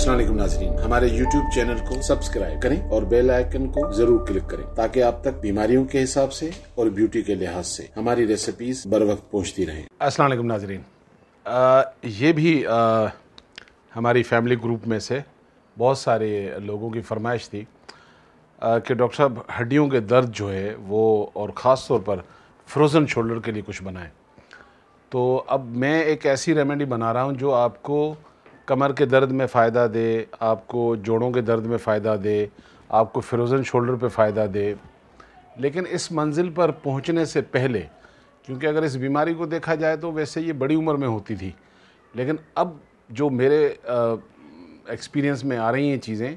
अस्सलाम वालेकुम नाज़रीन, हमारे YouTube चैनल को सब्सक्राइब करें और बेल आइकन को जरूर क्लिक करें ताकि आप तक बीमारियों के हिसाब से और ब्यूटी के लिहाज से हमारी रेसिपीज बर वक्त पहुँचती रहें। अस्सलाम वालेकुम नाज़रीन, ये भी हमारी फैमिली ग्रुप में से बहुत सारे लोगों की फरमाइश थी कि डॉक्टर साहब हड्डियों के दर्द जो है वो और ख़ास तौर पर फ्रोज़न शोल्डर के लिए कुछ बनाएं। तो अब मैं एक ऐसी रेमेडी बना रहा हूँ जो आपको कमर के दर्द में फ़ायदा दे, आपको जोड़ों के दर्द में फ़ायदा दे, आपको फ्रोज़न शोल्डर पे फ़ायदा दे। लेकिन इस मंजिल पर पहुँचने से पहले, क्योंकि अगर इस बीमारी को देखा जाए तो वैसे ये बड़ी उम्र में होती थी, लेकिन अब जो मेरे एक्सपीरियंस में आ रही हैं चीज़ें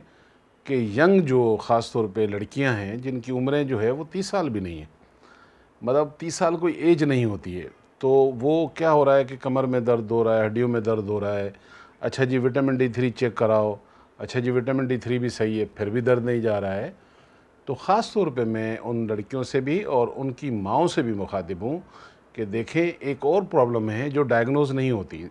कि यंग जो ख़ास तौर पे लड़कियां हैं जिनकी उम्रें जो है वो 30 साल भी नहीं है, मतलब 30 साल कोई एज नहीं होती है, तो वो क्या हो रहा है कि कमर में दर्द हो रहा है, हड्डियों में दर्द हो रहा है। अच्छा जी विटामिन D3 चेक कराओ, अच्छा जी विटामिन D3 भी सही है, फिर भी दर्द नहीं जा रहा है। तो ख़ास तौर पे मैं उन लड़कियों से भी और उनकी माँओं से भी मुखातिब हूँ कि देखें एक और प्रॉब्लम है जो डायग्नोज नहीं होती,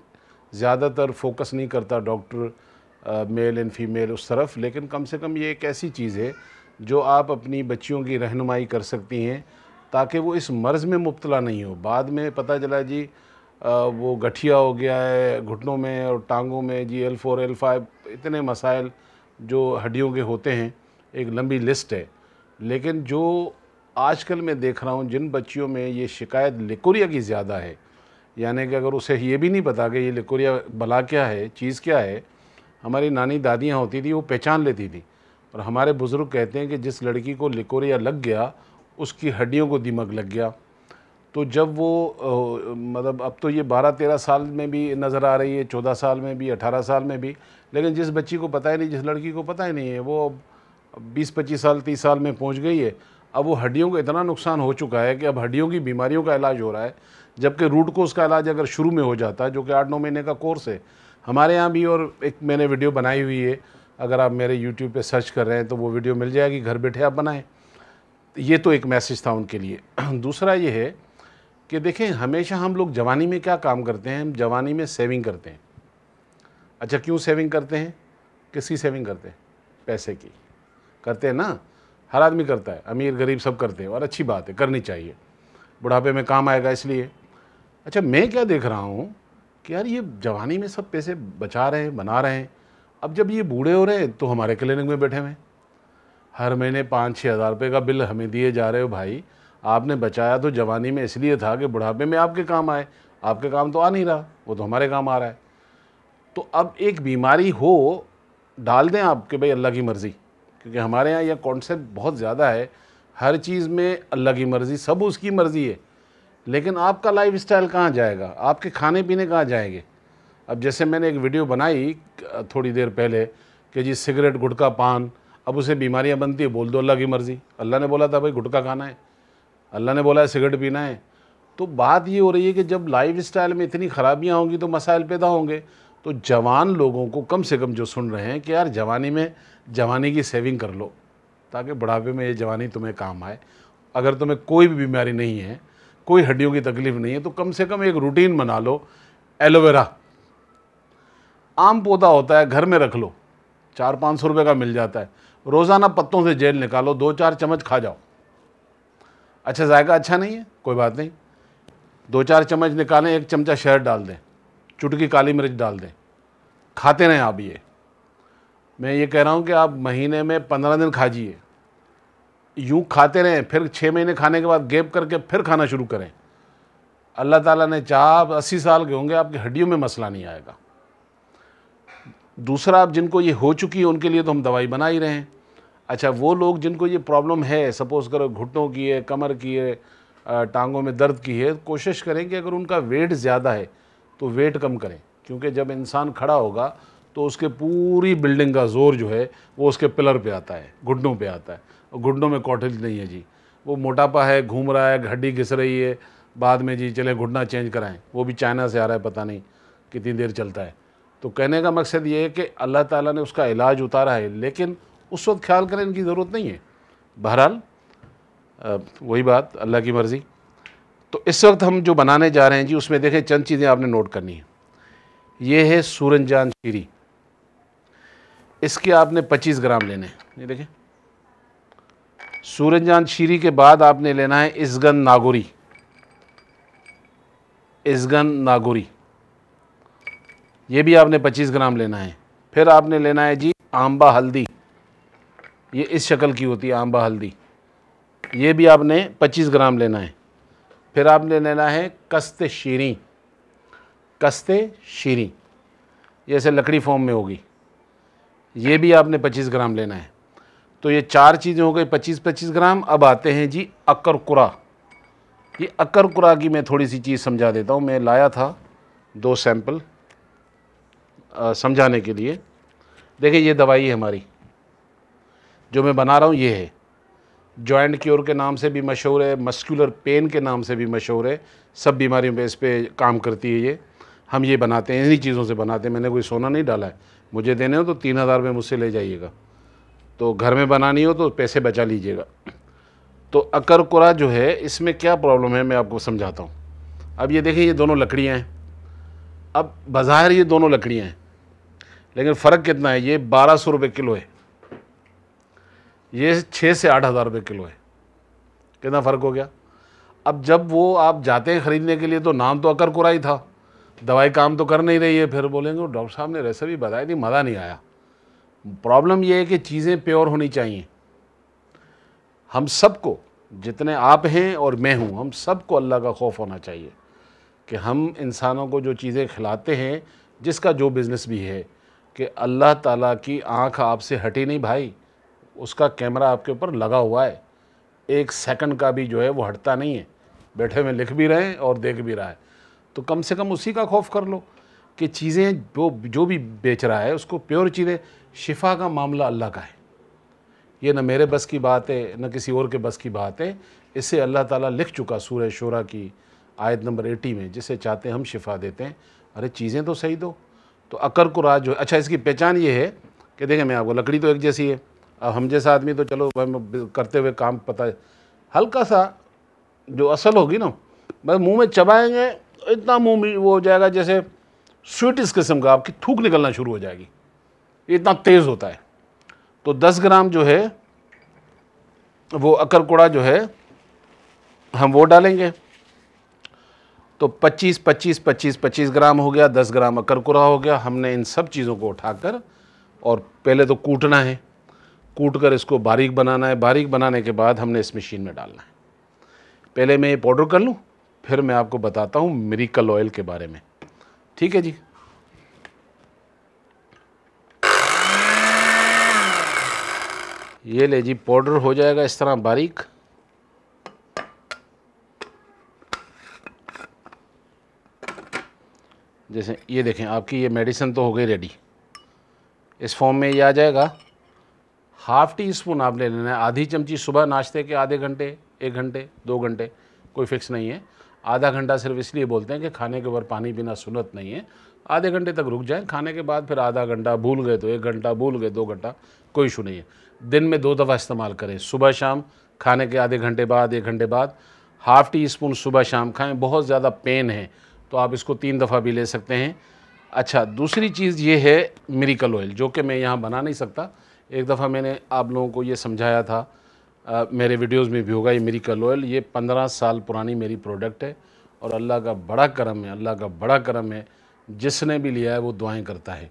ज़्यादातर फोकस नहीं करता डॉक्टर मेल एंड फीमेल उस तरफ, लेकिन कम से कम ये एक ऐसी चीज़ है जो आप अपनी बच्चियों की रहनुमाई कर सकती हैं ताकि वो इस मर्ज़ में मुब्तला नहीं हो। बाद में पता चला जी वो गठिया हो गया है घुटनों में और टांगों में, जी L4 L5 इतने मसाइल जो हड्डियों के होते हैं, एक लंबी लिस्ट है। लेकिन जो आजकल मैं देख रहा हूँ जिन बच्चियों में ये शिकायत लिकोरिया की ज़्यादा है, यानी कि अगर उसे ये भी नहीं पता कि ये लिकोरिया भला क्या है, चीज़ क्या है, हमारी नानी दादियाँ होती थी वो पहचान लेती थी। और हमारे बुज़ुर्ग कहते हैं कि जिस लड़की को लिकोरिया लग गया उसकी हड्डियों को दिमक लग गया। तो जब वो मतलब अब तो ये 12-13 साल में भी नज़र आ रही है, 14 साल में भी, 18 साल में भी, लेकिन जिस बच्ची को पता ही नहीं, जिस लड़की को पता ही नहीं है, वो 20-25 साल 30 साल में पहुंच गई है। अब वो हड्डियों को इतना नुकसान हो चुका है कि अब हड्डियों की बीमारियों का इलाज हो रहा है, जबकि रूट कोज़ का इलाज अगर शुरू में हो जाता है, जो कि 8-9 महीने का कोर्स है हमारे यहाँ भी, और एक मैंने वीडियो बनाई हुई है, अगर आप मेरे यूट्यूब पे सर्च कर रहे हैं तो वो वीडियो मिल जाएगी, घर बैठे आप बनाएं। ये तो एक मैसेज था उनके लिए। दूसरा ये है कि देखें हमेशा हम लोग जवानी में क्या काम करते हैं, हम जवानी में सेविंग करते हैं। अच्छा क्यों सेविंग करते हैं, किसकी सेविंग करते हैं? पैसे की करते हैं ना, हर आदमी करता है, अमीर गरीब सब करते हैं, और अच्छी बात है, करनी चाहिए, बुढ़ापे में काम आएगा इसलिए। अच्छा मैं क्या देख रहा हूँ कि यार ये जवानी में सब पैसे बचा रहे हैं, बना रहे हैं, अब जब ये बूढ़े हो रहे हैं तो हमारे क्लिनिक में बैठे हुए हैं, हर महीने 5-6 हज़ार रुपये का बिल हमें दिए जा रहे हो। भाई आपने बचाया तो जवानी में इसलिए था कि बुढ़ापे में आपके काम आए, आपके काम तो आ नहीं रहा, वो तो हमारे काम आ रहा है। तो अब एक बीमारी हो डाल दें आप कि भाई अल्लाह की मर्ज़ी, क्योंकि हमारे यहाँ यह कॉन्सेप्ट बहुत ज़्यादा है, हर चीज़ में अल्लाह की मर्ज़ी, सब उसकी मर्ज़ी है, लेकिन आपका लाइफ स्टाइल कहाँ जाएगा, आपके खाने पीने कहाँ जाएंगे। अब जैसे मैंने एक वीडियो बनाई थोड़ी देर पहले कि जी सिगरेट गुटखा पान, अब उसे बीमारियाँ बनती है, बोल दो अल्लाह की मर्ज़ी, अल्लाह ने बोला था भाई गुटखा खाना है, अल्लाह ने बोला है सिगरेट पीना है। तो बात ये हो रही है कि जब लाइफ स्टाइल में इतनी ख़राबियाँ होंगी तो मसाइल पैदा होंगे। तो जवान लोगों को कम से कम जो सुन रहे हैं कि यार जवानी में जवानी की सेविंग कर लो ताकि बुढ़ापे में ये जवानी तुम्हें काम आए। अगर तुम्हें कोई भी बीमारी नहीं है, कोई हड्डियों की तकलीफ़ नहीं है, तो कम से कम एक रूटीन बना लो। एलोवेरा आम पौधा होता है, घर में रख लो, 400-500 रुपये का मिल जाता है, रोज़ाना पत्तों से जेल निकालो, 2-4 चम्मच खा जाओ। अच्छा जायका अच्छा नहीं है, कोई बात नहीं, 2-4 चम्मच निकालें, 1 चमचा शहद डाल दें, चुटकी काली मिर्च डाल दें, खाते रहें आप। ये मैं ये कह रहा हूँ कि आप महीने में 15 दिन खाजिए, यूँ खाते रहें, फिर 6 महीने खाने के बाद गैप करके फिर खाना शुरू करें। अल्लाह ताला ने चाहा आप 80 साल के होंगे, आपकी हड्डियों में मसला नहीं आएगा। दूसरा, आप जिनको ये हो चुकी है उनके लिए तो हम दवाई बना ही रहे हैं। अच्छा वो लोग जिनको ये प्रॉब्लम है, सपोज़ करो घुटनों की है, कमर की है, टांगों में दर्द की है, कोशिश करें कि अगर उनका वेट ज़्यादा है तो वेट कम करें, क्योंकि जब इंसान खड़ा होगा तो उसके पूरी बिल्डिंग का ज़ोर जो है वो उसके पिलर पे आता है, घुटनों पे आता है, और घुटनों में कॉटेज नहीं है जी, वो मोटापा है, घूम रहा है, हड्डी घिस रही है, बाद में जी चले घुटना चेंज कराएं, वो भी चाइना से आ रहा है, पता नहीं कितनी देर चलता है। तो कहने का मकसद ये है कि अल्लाह ताला ने उसका इलाज उतारा है, लेकिन उस वक्त ख्याल करें इनकी ज़रूरत नहीं है। बहरहाल वही बात, अल्लाह की मर्ज़ी। तो इस वक्त हम जो बनाने जा रहे हैं जी, उसमें देखें चंद चीज़ें आपने नोट करनी है। ये है सूरजजान शीरी, इसके आपने 25 ग्राम लेने हैं। ये देखें, सूरजचांद शीरी के बाद आपने लेना है इसगन नागौरी। इसगन नागौरी ये भी आपने 25 ग्राम लेना है। फिर आपने लेना है जी आंबा हल्दी, ये इस शक्ल की होती है आंबा हल्दी, ये भी आपने 25 ग्राम लेना है। फिर आपने लेना है कस्ते शीरी, कस्ते शीरी ये ऐसे लकड़ी फॉर्म में होगी, ये भी आपने 25 ग्राम लेना है। तो ये 4 चीज़ें हो गई 25-25 ग्राम। अब आते हैं जी अकरकुरा। ये अकरकुरा की मैं थोड़ी सी चीज़ समझा देता हूँ। मैं लाया था 2 सैंपल समझाने के लिए। देखिए ये दवाई है हमारी जो मैं बना रहा हूँ, ये है जॉइंट क्योर के नाम से भी मशहूर है, मस्कुलर पेन के नाम से भी मशहूर है, सब बीमारियों पे इस पे काम करती है ये। हम ये बनाते हैं, इन्हीं चीज़ों से बनाते हैं। मैंने कोई सोना नहीं डाला है। मुझे देने हो तो 3000 में मुझसे ले जाइएगा, तो घर में बनानी हो तो पैसे बचा लीजिएगा। तो अकरकुरा जो है इसमें क्या प्रॉब्लम है मैं आपको समझाता हूँ। अब ये देखिए ये दोनों लकड़ियाँ हैं। अब बाज़ाहिर ये दोनों लकड़ियाँ हैं, लेकिन फ़र्क कितना है, ये 1200 रुपये किलो है, ये 6 से 8 हज़ार रुपये किलो है। कितना फ़र्क हो गया। अब जब वो आप जाते हैं ख़रीदने के लिए तो नाम तो अकरकुरा ही था, दवाई काम तो कर नहीं रही है। फिर बोलेंगे डॉक्टर साहब ने रेसिपी बताई थी, मज़ा नहीं आया। प्रॉब्लम ये है कि चीज़ें प्योर होनी चाहिए। हम सबको, जितने आप हैं और मैं हूँ, हम सबको अल्लाह का खौफ होना चाहिए कि हम इंसानों को जो चीज़ें खिलाते हैं, जिसका जो बिज़नेस भी है, कि अल्लाह ताला की आँख आपसे हटी नहीं भाई, उसका कैमरा आपके ऊपर लगा हुआ है, 1 सेकंड का भी जो है वो हटता नहीं है। बैठे हुए लिख भी रहे हैं और देख भी रहा है, तो कम से कम उसी का खौफ कर लो कि चीज़ें जो भी बेच रहा है उसको प्योर चीज़ें। शिफा का मामला अल्लाह का है, ये न मेरे बस की बात है न किसी और के बस की बात है। इससे अल्लाह ताला लिख चुका सूरह शूरा की आयत नंबर 80 में, जिसे चाहते हैं हम शिफा देते हैं। अरे चीज़ें तो सही दो। तो अकरकुरा जो, अच्छा इसकी पहचान ये है कि देखें मैं आपको, लकड़ी तो एक जैसी है। अब हम जैसा आदमी तो चलो करते हुए काम पता है, हल्का सा जो असल होगी ना, बस मुंह में चबाएंगे इतना मुंह में वो हो जाएगा जैसे स्वीट इस किस्म का, आपकी थूक निकलना शुरू हो जाएगी, इतना तेज़ होता है। तो 10 ग्राम जो है वो अकरकुरा जो है हम वो डालेंगे, तो 25 ग्राम हो गया, 10 ग्राम अकरकुरा हो गया। हमने इन सब चीज़ों को उठाकर और पहले तो कूटना है, कूट कर इसको बारीक बनाना है। बारीक बनाने के बाद हमने इस मशीन में डालना है। पहले मैं ये पाउडर कर लूँ, फिर मैं आपको बताता हूँ मिरेकल ऑयल के बारे में। ठीक है जी। ये ले जी, पाउडर हो जाएगा इस तरह बारीक। जैसे ये देखें, आपकी ये मेडिसिन तो हो गई रेडी, इस फॉर्म में ये आ जाएगा। ½ टीस्पून आपने लेना है, आधी चमची सुबह नाश्ते के आधे घंटे, 1 घंटे, 2 घंटे, कोई फिक्स नहीं है। आधा घंटा सिर्फ इसलिए बोलते हैं कि खाने के ऊपर पानी पीना सुन्नत नहीं है। आधे घंटे तक रुक जाए, खाने के बाद फिर आधा घंटा, भूल गए तो 1 घंटा, भूल गए 2 घंटा, कोई इशू नहीं है। दिन में 2 दफ़ा इस्तेमाल करें, सुबह शाम, खाने के आधे घंटे बाद, 1 घंटे बाद। ½ टीस्पून सुबह शाम खाएं। बहुत ज़्यादा पेन है तो आप इसको 3 दफ़ा भी ले सकते हैं। अच्छा, दूसरी चीज़ ये है मिरेकल ऑयल, जो कि मैं यहाँ बना नहीं सकता। एक दफ़ा मैंने आप लोगों को ये समझाया था, मेरे वीडियोस में भी होगा। ये मिरेकल ऑयल, ये 15 साल पुरानी मेरी प्रोडक्ट है और अल्लाह का बड़ा करम है, अल्लाह का बड़ा करम है। जिसने भी लिया है वो दुआएं करता है।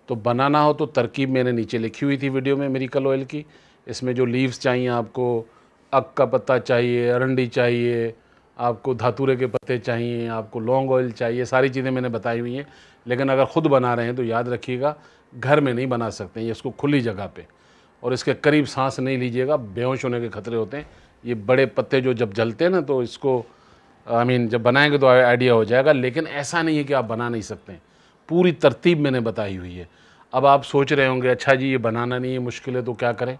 तो बनाना हो तो तरकीब मैंने नीचे लिखी हुई थी वीडियो में मिरेकल ऑयल की। इसमें जो लीव्स चाहिए आपको, अक का पत्ता चाहिए, अरंडी चाहिए, आपको धातुरे के पत्ते चाहिए, आपको लौंग ऑयल चाहिए, सारी चीज़ें मैंने बताई हुई हैं। लेकिन अगर ख़ुद बना रहे हैं तो याद रखिएगा, घर में नहीं बना सकते हैं, इसको खुली जगह पे, और इसके करीब सांस नहीं लीजिएगा, बेहोश होने के खतरे होते हैं। ये बड़े पत्ते जो जब जलते हैं ना, तो इसको जब बनाएंगे तो आइडिया हो जाएगा। लेकिन ऐसा नहीं है कि आप बना नहीं सकते हैं, पूरी तरतीब मैंने बताई हुई है। अब आप सोच रहे होंगे अच्छा जी ये बनाना नहीं है, मुश्किल है, तो क्या करें?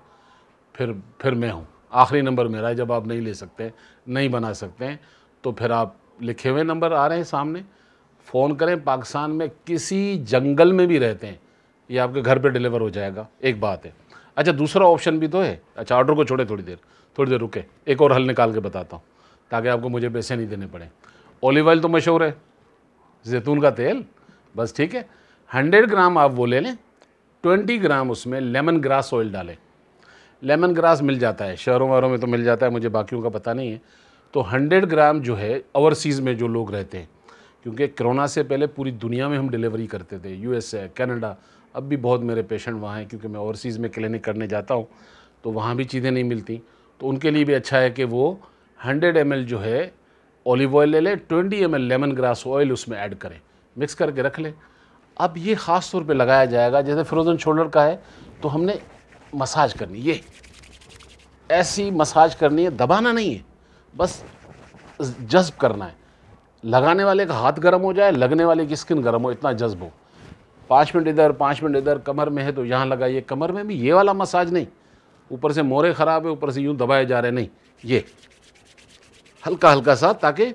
फिर मैं हूँ, आखिरी नंबर मेरा है। जब आप नहीं ले सकते, नहीं बना सकते हैं, तो फिर आप लिखे हुए नंबर आ रहे हैं सामने, फ़ोन करें। पाकिस्तान में किसी जंगल में भी रहते हैं, ये आपके घर पे डिलीवर हो जाएगा। एक बात है। अच्छा, दूसरा ऑप्शन भी तो है। अच्छा, ऑर्डर को छोड़े, थोड़ी देर रुके, एक और हल निकाल के बताता हूँ ताकि आपको मुझे पैसे नहीं देने पड़े। ऑलिव ऑयल तो मशहूर है, जैतून का तेल, बस ठीक है। 100 ग्राम आप वो ले लें, 20 ग्राम उसमें लेमन ग्रास ऑयल डालें। लेमन ग्रास मिल जाता है शहरों वहरों में, तो मिल जाता है, मुझे बाकियों का पता नहीं है। तो 100 ग्राम जो है ओवरसीज़ में जो लोग रहते हैं, क्योंकि कोरोना से पहले पूरी दुनिया में हम डिलीवरी करते थे, USA, कनाडा, अब भी बहुत मेरे पेशेंट वहाँ हैं, क्योंकि मैं ओवरसीज़ में क्लिनिक करने जाता हूँ तो वहाँ भी चीज़ें नहीं मिलती। तो उनके लिए भी अच्छा है कि वो 100 ml जो है ऑलिव ऑयल ले लें, 20 ml लेमन ग्रास ऑयल उसमें ऐड करें, मिक्स करके रख लें। अब ये ख़ास तौर पे लगाया जाएगा, जैसे फ्रोज़न शोल्डर का है तो हमने मसाज करनी, ये ऐसी मसाज करनी है, दबाना नहीं है, बस जज्ब करना है। लगाने वाले का हाथ गर्म हो जाए, लगने वाले की स्किन गर्म हो, इतना जज्ब हो। 5 मिनट इधर 5 मिनट इधर, कमर में है तो यहाँ लगाइए, कमर में भी ये वाला मसाज नहीं, ऊपर से मोरे ख़राब है ऊपर से यूँ दबाए जा रहे, नहीं, ये हल्का हल्का सा, ताकि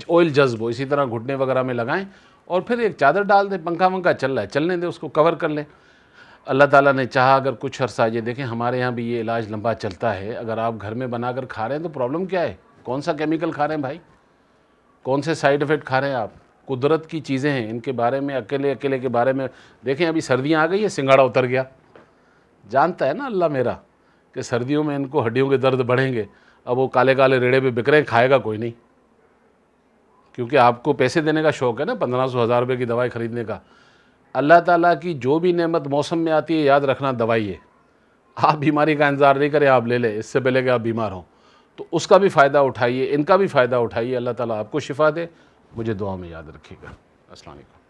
ऑयल जज्ब हो। इसी तरह घुटने वगैरह में लगाएं और फिर एक चादर डाल दें, पंखा वंखा चल रहा है चलने दें, उसको कवर कर लें। अल्लाह ताला ने चाहा अगर कुछ अरसा, ये देखें हमारे यहाँ भी ये इलाज लंबा चलता है। अगर आप घर में बनाकर खा रहे हैं तो प्रॉब्लम क्या है, कौन सा केमिकल खा रहे हैं भाई, कौन से साइड इफ़ेक्ट खा रहे हैं आप? कुदरत की चीज़ें हैं, इनके बारे में अकेले अकेले के बारे में देखें। अभी सर्दियाँ आ गई है, सिंगाड़ा उतर गया, जानता है ना अल्लाह मेरा कि सर्दियों में इनको हड्डियों के दर्द बढ़ेंगे। अब वो काले काले रेड़े पे बिक रहे हैं, खाएगा कोई नहीं, क्योंकि आपको पैसे देने का शौक़ है ना, 1500 1000 रुपये की दवाई ख़रीदने का। अल्लाह ताला की जो भी नेमत मौसम में आती है, याद रखना दवाई है। आप बीमारी का इंतज़ार नहीं करें, आप ले लें इससे पहले कि आप बीमार हों। तो उसका भी फ़ायदा उठाइए, इनका भी फ़ायदा उठाइए। अल्लाह ताला आपको शिफ़ा दे, मुझे दुआ में याद रखिएगा। अस्सलाम वालेकुम।